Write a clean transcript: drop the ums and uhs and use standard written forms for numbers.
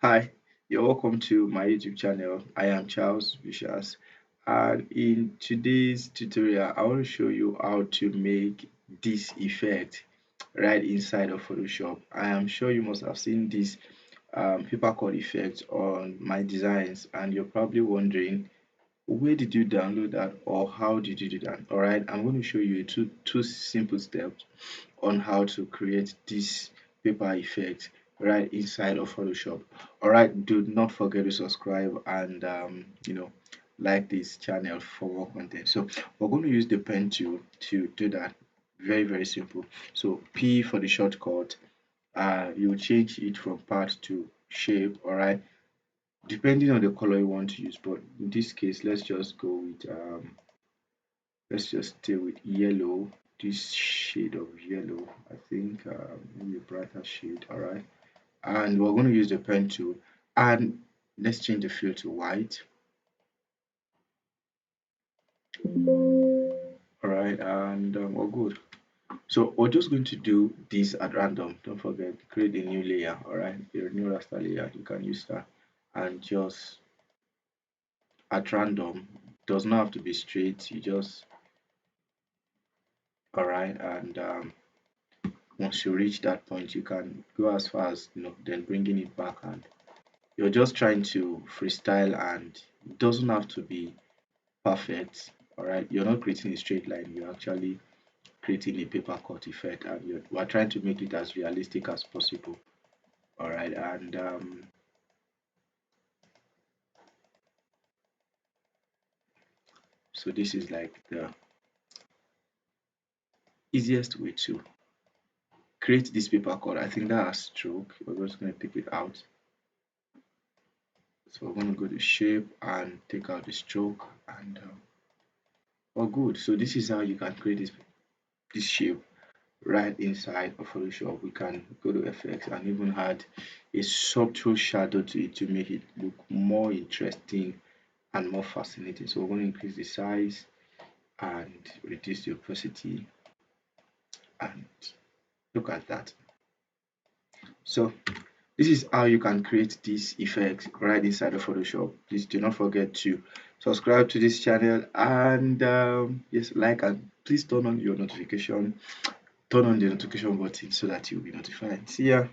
Hi, you're welcome to my YouTube channel. I am Charles Vicious, and in today's tutorial, I want to show you how to make this effect right inside of Photoshop. I am sure you must have seen this paper cut effect on my designs, and you're probably wondering where did you download that or how did you do that. All right, I'm going to show you two simple steps on how to create this paper effect right inside of Photoshop. All right, do not forget to subscribe and like this channel for more content. So we're going to use the pen tool to do that. Very simple. So P for the shortcut. You change it from path to shape. All right, depending on the color you want to use, but in this case let's just go with let's just stay with yellow, this shade of yellow. I think maybe a brighter shade. All right, and we're going to use the pen tool, and let's change the fill to white. All right, and we're good. So we're just going to do this at random. Don't forget, create a new layer. All right, a new raster layer. You can use that, and just at random. Does not have to be straight. You just all right, and once you reach that point, you can go as far as then bringing it back, and you're just trying to freestyle, and it doesn't have to be perfect. All right, you're not creating a straight line. You're actually creating a paper cut effect, and we're trying to make it as realistic as possible. All right, and so this is like the easiest way to create this paper cut. I think that has stroke. We're just going to take it out. So we're going to go to shape and take out the stroke, and oh good. So this is how you can create this shape right inside of Photoshop. We can go to effects and even add a subtle shadow to it to make it look more interesting and more fascinating. So we're going to increase the size and reduce the opacity, and look at that. So this is how you can create this effect right inside of Photoshop. Please do not forget to subscribe to this channel, and yes, like, and please turn on the notification button so that you'll be notified. See ya.